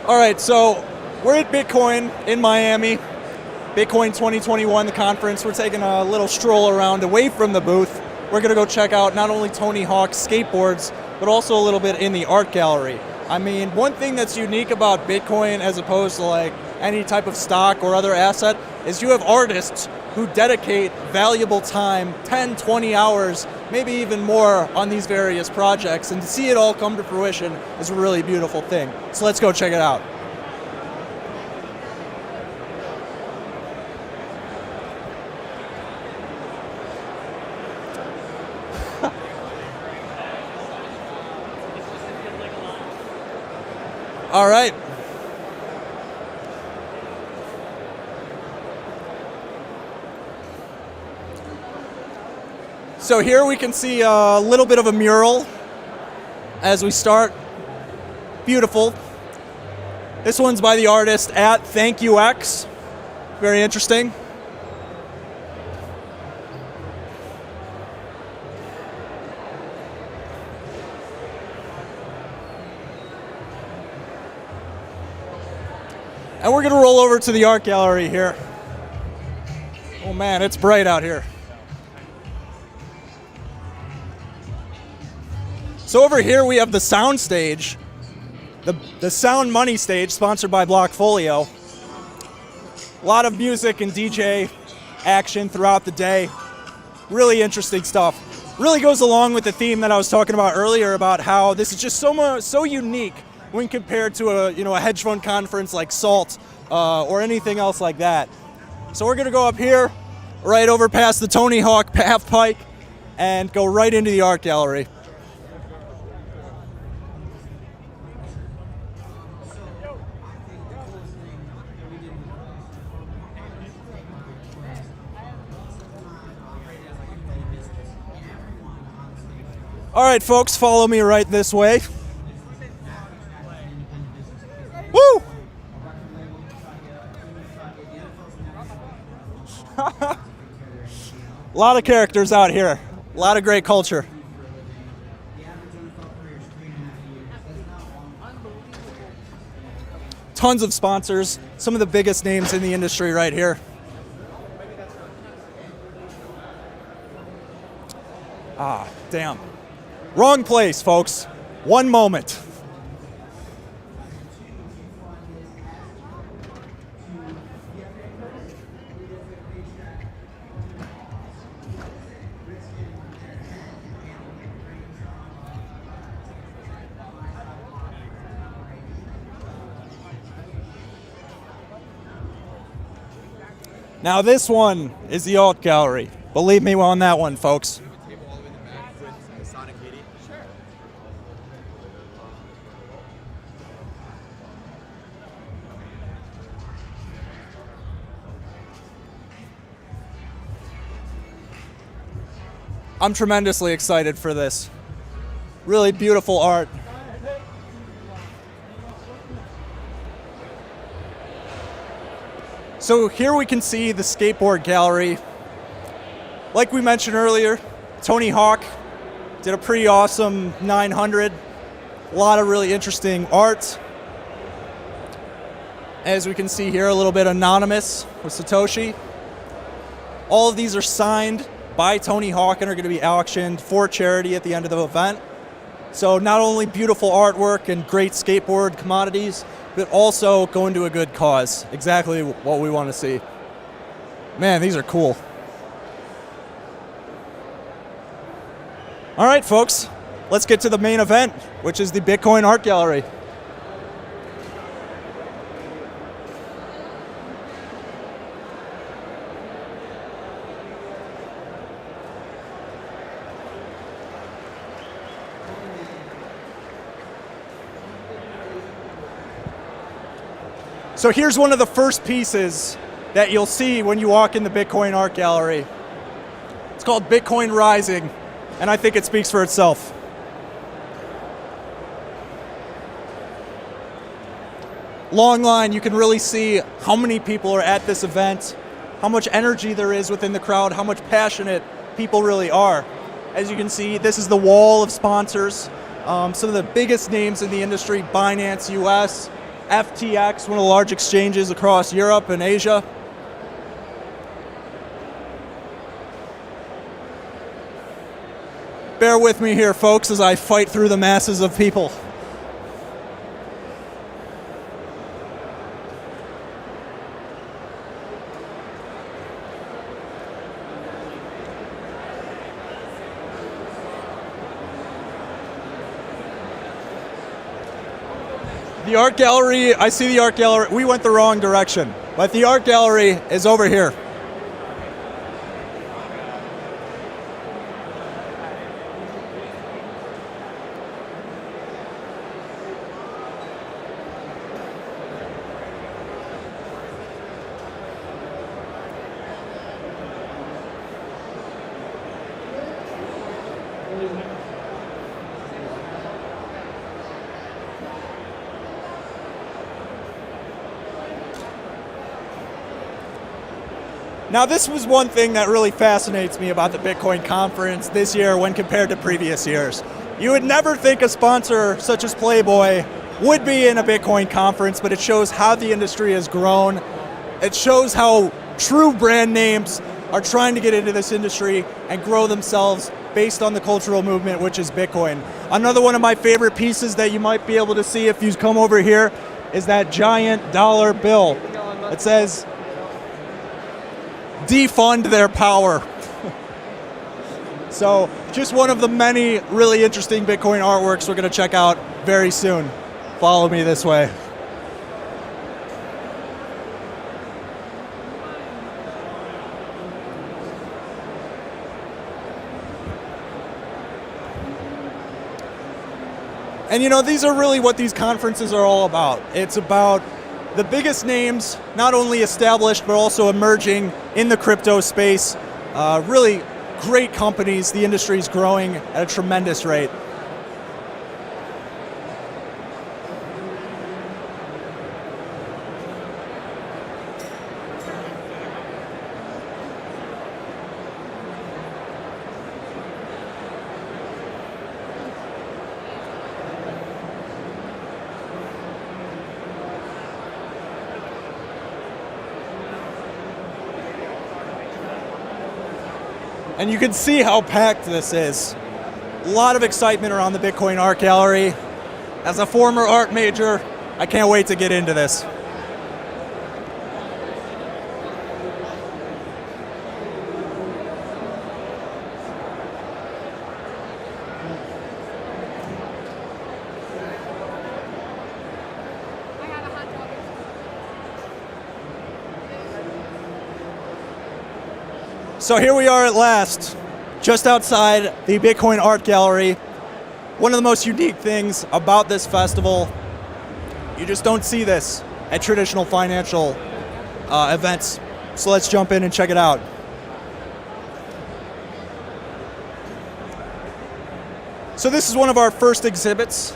All right, so we're at Bitcoin in Miami. Bitcoin 2021, the conference. We're taking a little stroll around away from the booth. We're going to go check out not only Tony Hawk's skateboards, but also a little bit in the art gallery. I mean, one thing that's unique about Bitcoin as opposed to like any type of stock or other asset is you have artists who dedicate valuable time, 10, 20 hours, maybe even more on these various projects. And to see it all come to fruition is a really beautiful thing. So let's go check it out. All right. So here we can see a little bit of a mural as we start. Beautiful. This one's by the artist at Thank You X. Very interesting. And we're going to roll over to the art gallery here. Oh man, it's bright out here. So over here we have the sound stage, the Sound Money stage, sponsored by Blockfolio. A lot of music and DJ action throughout the day. Really interesting stuff. Really goes along with the theme that I was talking about earlier about how this is just so unique when compared to a hedge fund conference like SALT or anything else like that. So we're gonna go up here, right over past the Tony Hawk half pike, and go right into the art gallery. All right, folks, follow me right this way. Woo! A lot of characters out here. A lot of great culture. Tons of sponsors. Some of the biggest names in the industry right here. Ah, damn. Wrong place, folks. One moment. Now this one is the art gallery. Believe me on that one, folks. I'm tremendously excited for this. Really beautiful art. So here we can see the Skateboard Gallery. Like we mentioned earlier, Tony Hawk did a pretty awesome 900. A lot of really interesting art. As we can see here, a little bit anonymous with Satoshi. All of these are signed by Tony Hawk and are going to be auctioned for charity at the end of the event. So not only beautiful artwork and great skateboard commodities, but also going to a good cause. Exactly what we want to see. Man, these are cool. All right, folks, let's get to the main event, which is the Bitcoin Art Gallery. So here's one of the first pieces that you'll see when you walk in the Bitcoin Art Gallery. It's called Bitcoin Rising, and I think it speaks for itself. Long line, you can really see how many people are at this event, how much energy there is within the crowd, how much passionate people really are. As you can see, this is the wall of sponsors. Some of the biggest names in the industry, Binance US, FTX, one of the large exchanges across Europe and Asia. Bear with me here, folks, as I fight through the masses of people. The art gallery, I see the art gallery. We went the wrong direction, but the art gallery is over here. Now, this was one thing that really fascinates me about the Bitcoin conference this year when compared to previous years. You would never think a sponsor such as Playboy would be in a Bitcoin conference, but it shows how the industry has grown. It shows how true brand names are trying to get into this industry and grow themselves based on the cultural movement, which is Bitcoin. Another one of my favorite pieces that you might be able to see if you come over here is that giant dollar bill. It says, defund their power. So just one of the many really interesting Bitcoin artworks we're going to check out very soon. Follow me this way. And you know, these are really what these conferences are all about. It's about the biggest names, not only established, but also emerging in the crypto space. Really great companies. The industry is growing at a tremendous rate. And you can see how packed this is. A lot of excitement around the Bitcoin Art Gallery. As a former art major, I can't wait to get into this. So here we are at last, just outside the Bitcoin Art Gallery. One of the most unique things about this festival, you just don't see this at traditional financial events. So let's jump in and check it out. So this is one of our first exhibits,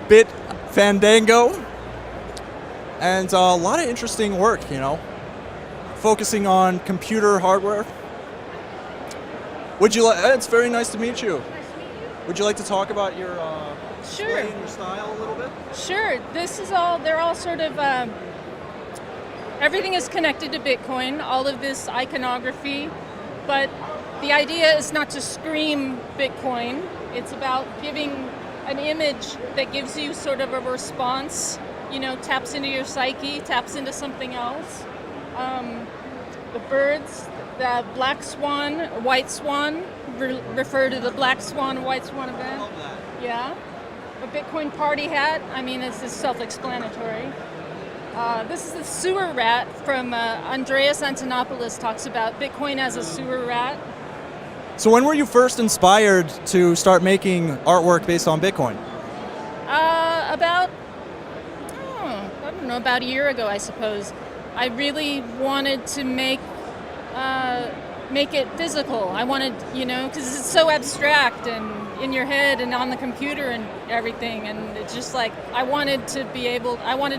Bit Fandango, and a lot of interesting work, you know. Focusing on computer hardware. Would you like? It's very nice to meet you. Nice to meet you. Would you like to talk about your Sure. display and your style a little bit? Sure. This is all. They're all sort of. Everything is connected to Bitcoin. All of this iconography, but the idea is not to scream Bitcoin. It's about giving an image that gives you sort of a response. You know, taps into your psyche, taps into something else. The birds, the black swan, white swan, refer to the black swan, white swan event. I love that. Yeah. A Bitcoin party hat, I mean, it's just self-explanatory. This is the sewer rat from Andreas Antonopoulos talks about Bitcoin as a sewer rat. So when were you first inspired to start making artwork based on Bitcoin? About a year ago, I suppose. I really wanted to make it physical. I wanted, you know, because it's so abstract and in your head and on the computer and everything, and it's just like I wanted to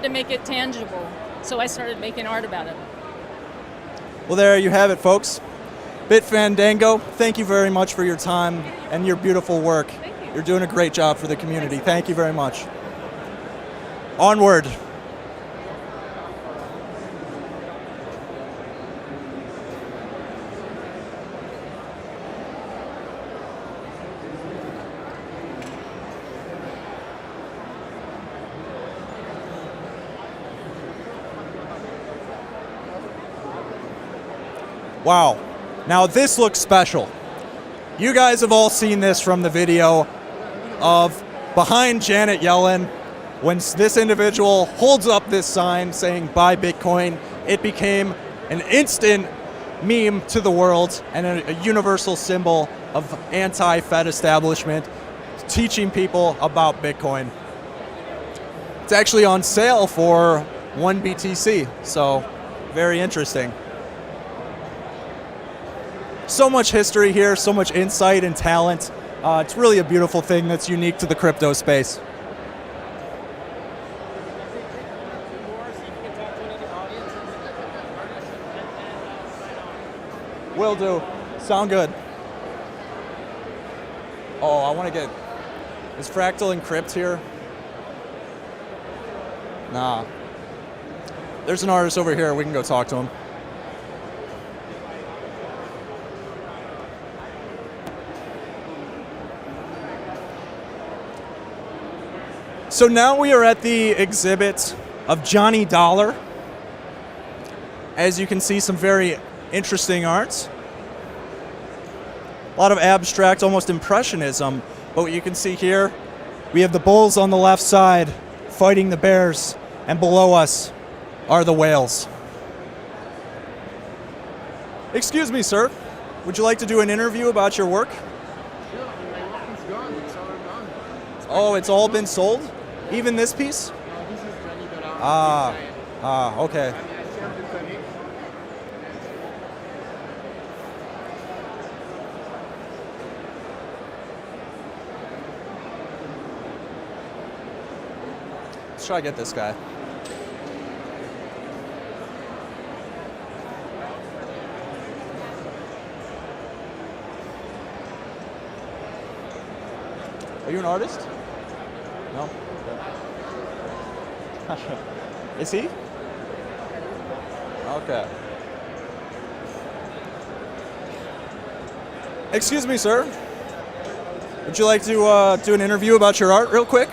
make it tangible. So I started making art about it. Well, there you have it, folks. Bit Fandango, thank you very much for your time and your beautiful work. Thank you. You're doing a great job for the community. Thank you very much. Onward. Wow. Now this looks special. You guys have all seen this from the video of behind Janet Yellen. When this individual holds up this sign saying buy Bitcoin, it became an instant meme to the world and a universal symbol of anti-Fed establishment teaching people about Bitcoin. It's actually on sale for 1 BTC, so very interesting. So much history here, so much insight and talent. It's really a beautiful thing that's unique to the crypto space. Will do. Sound good. Oh, I want to get... Is Fractal Encrypt here? Nah. There's an artist over here. We can go talk to him. So now we are at the exhibit of Johnny Dollar. As you can see, some very interesting art. A lot of abstract, almost impressionism. But what you can see here, we have the bulls on the left side fighting the bears, and below us are the whales. Excuse me, sir. Would you like to do an interview about your work? Yeah, my work is gone. It's all gone. Oh, it's all been sold? Even this piece? No, this is Johnny Dollar. Okay. I shared the colleague. Let's try to get this guy. Are you an artist? No? Okay. Is he? Okay. Excuse me, sir. Would you like to do an interview about your art real quick?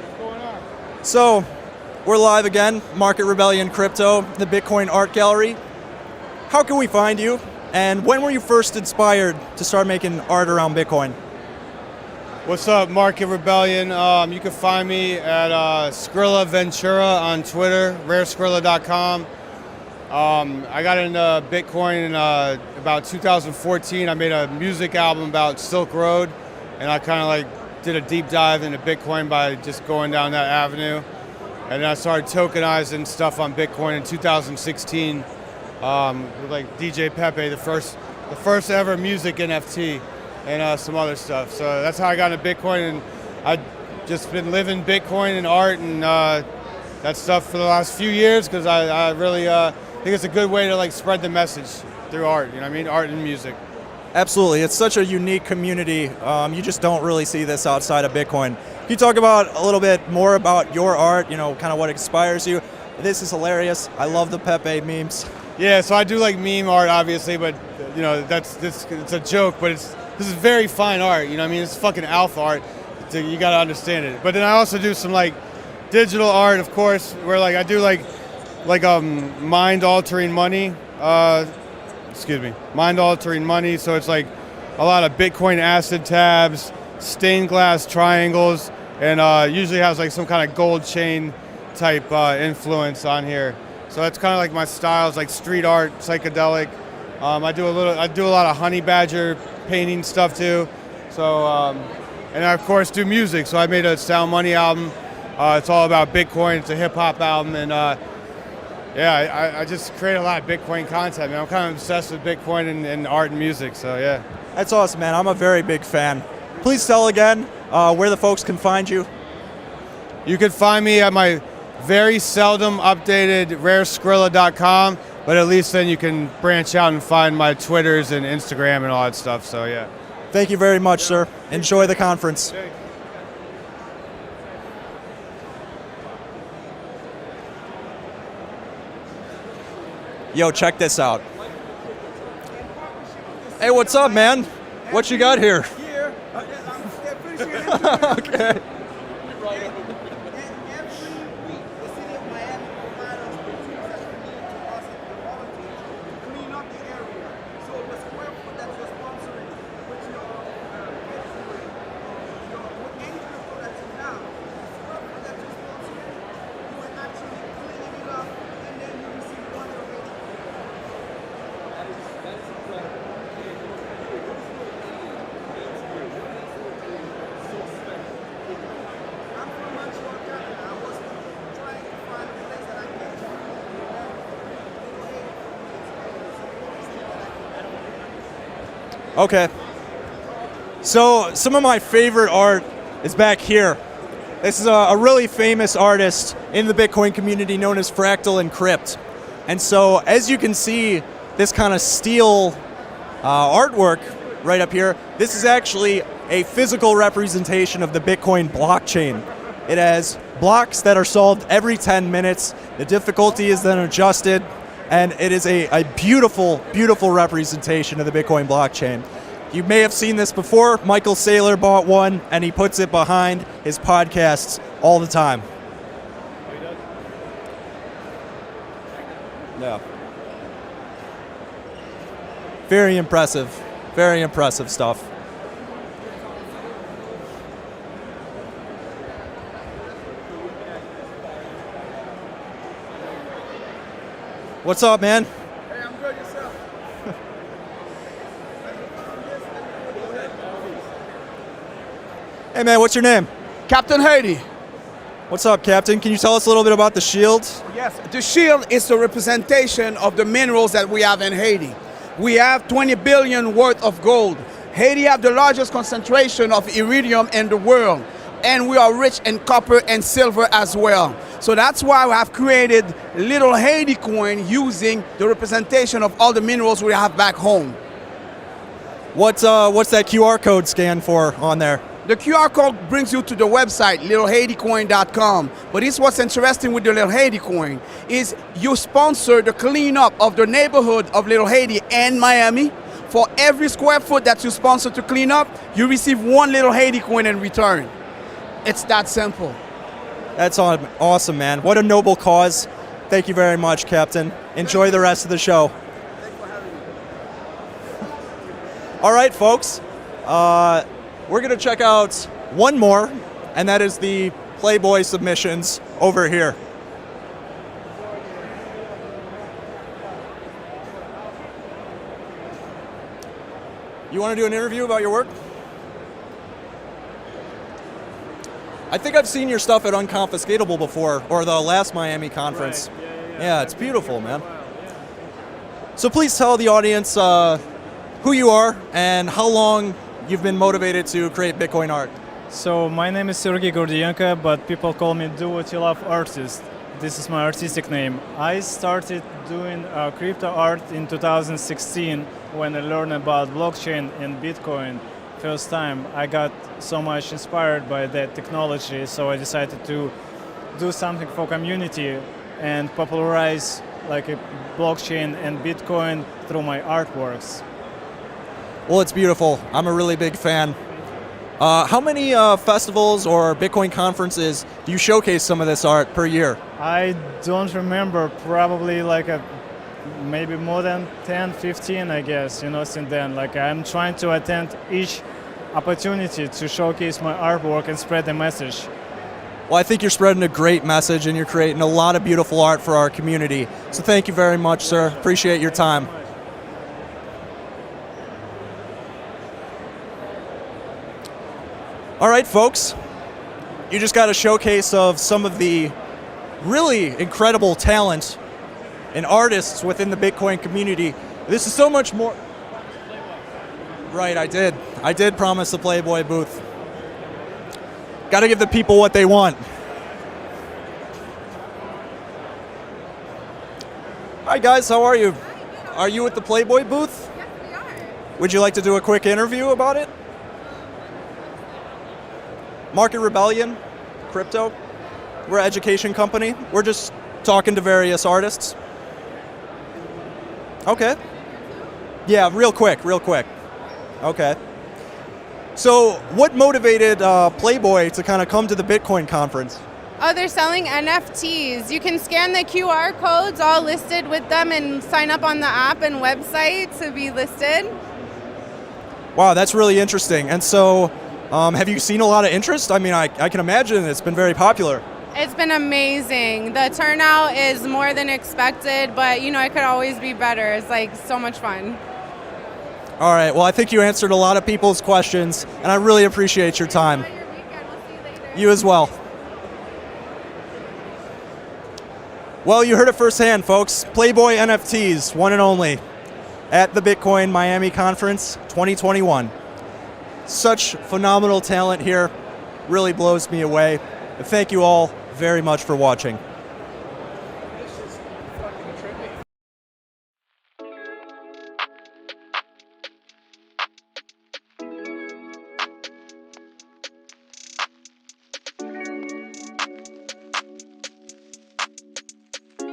What's going on? So, we're live again, Market Rebellion Crypto, the Bitcoin Art Gallery. How can we find you? And when were you first inspired to start making art around Bitcoin? What's up, Market Rebellion? You can find me at Skrilla Ventura on Twitter, rareskrilla.com. I got into Bitcoin in about 2014. I made a music album about Silk Road, and I kind of like did a deep dive into Bitcoin by just going down that avenue. And then I started tokenizing stuff on Bitcoin in 2016 with like DJ Pepe, the first ever music NFT, and some other stuff. So that's how I got into Bitcoin, and I've just been living Bitcoin and art and that stuff for the last few years because I really think it's a good way to like spread the message through art. You know what I mean? Art and music. Absolutely, it's such a unique community. You just don't really see this outside of Bitcoin. Can you talk about a little bit more about your art, you know, kind of what inspires you? This is hilarious. I love the Pepe memes. Yeah, so I do like meme art, obviously, but you know it's a joke. But this is very fine art. You know what I mean? It's fucking alpha art. You gotta understand it. But then I also do some like digital art, of course, where like I do like mind altering money. Mind altering money. So it's like a lot of Bitcoin acid tabs, stained glass triangles, and usually has like some kind of gold chain type influence on here. So that's kind of like my style, is like street art, psychedelic. I do a lot of honey badger painting stuff too. So and I of course do music. So I made a Sound Money album. It's all about Bitcoin. It's a hip hop album, and I just create a lot of Bitcoin content, man. I'm kind of obsessed with Bitcoin and art and music. So yeah. That's awesome, man. I'm a very big fan. Please tell again where the folks can find you. You can find me at my very seldom updated rareskrilla.com. but at least then you can branch out and find my Twitters and Instagram and all that stuff. So yeah. Thank you very much, sir. Enjoy the conference. Yo, check this out. Hey, what's up, man? What you got here? Here, Okay. every week, the city of Miami provides us with tools that we need to us and the volunteers to clean up the area. So the square foot that you're sponsoring with your with any crypto that you have, the square foot that you're sponsoring, you are actually cleaning it up, and then you receive one donation. I'm from Montreal, Canada. I was trying to find a place that I can. Okay. So some of my favorite art is back here. This is a really famous artist in the Bitcoin community known as Fractal Encrypt. And so as you can see, this kind of steel artwork right up here, this is actually a physical representation of the Bitcoin blockchain. It has blocks that are solved every 10 minutes. The difficulty is then adjusted, and it is a beautiful, beautiful representation of the Bitcoin blockchain. You may have seen this before. Michael Saylor bought one, and he puts it behind his podcasts all the time. Yeah. Very impressive stuff. What's up, man? Hey, I'm good, yourself. Hey, man, what's your name? Captain Haiti. What's up, Captain? Can you tell us a little bit about the shield? Yes, the shield is the representation of the minerals that we have in Haiti. We have 20 billion worth of gold. Haiti have the largest concentration of iridium in the world, and we are rich in copper and silver as well. So that's why we have created little Haiti coin using the representation of all the minerals we have back home. What's that QR code scan for on there? The QR code brings you to the website, littlehaiticoin.com. But it's what's interesting with the Little Haiti coin is you sponsor the cleanup of the neighborhood of Little Haiti and Miami. For every square foot that you sponsor to clean up, you receive one Little Haiti coin in return. It's that simple. That's awesome, man. What a noble cause. Thank you very much, Captain. Enjoy the rest of the show. Thanks for having me. All right, folks. We're going to check out one more, and that is the Playboy submissions over here. You want to do an interview about your work? I think I've seen your stuff at Unconfiscatable before, or the last Miami conference. Right. Yeah, it's beautiful, man. So please tell the audience who you are and how long you've been motivated to create Bitcoin art. So my name is Sergey Gordienko, but people call me Do What You Love Artist. This is my artistic name. I started doing crypto art in 2016 when I learned about blockchain and Bitcoin. First time I got so much inspired by that technology, so I decided to do something for community and popularize like a blockchain and Bitcoin through my artworks. Well, it's beautiful. I'm a really big fan. How many festivals or Bitcoin conferences do you showcase some of this art per year? I don't remember, probably like maybe more than 10, 15, I guess, since then. Like I'm trying to attend each opportunity to showcase my artwork and spread the message. Well, I think you're spreading a great message and you're creating a lot of beautiful art for our community. So thank you very much, sir. Appreciate your time. All right, folks, you just got a showcase of some of the really incredible talent and artists within the Bitcoin community. This is so much more. Right, I did. I did promise the Playboy booth. Got to give the people what they want. All Hi guys, how are you? Are you at the Playboy booth? Yes, we are. Would you like to do a quick interview about it? Market Rebellion, crypto. We're an education company. We're just talking to various artists. Okay. Yeah, real quick. Okay. So, what motivated Playboy to kind of come to the Bitcoin conference? Oh, they're selling NFTs. You can scan the QR codes all listed with them and sign up on the app and website to be listed. Wow, that's really interesting. And so, have you seen a lot of interest? I mean, I can imagine it's been very popular. It's been amazing. The turnout is more than expected, but it could always be better. It's like so much fun. All right, well, I think you answered a lot of people's questions, and I really appreciate your time. Enjoy your weekend. We'll see you later. You as well. Well, you heard it firsthand, folks. Playboy NFTs, one and only, at the Bitcoin Miami Conference 2021. Such phenomenal talent here. Really blows me away. And thank you all very much for watching.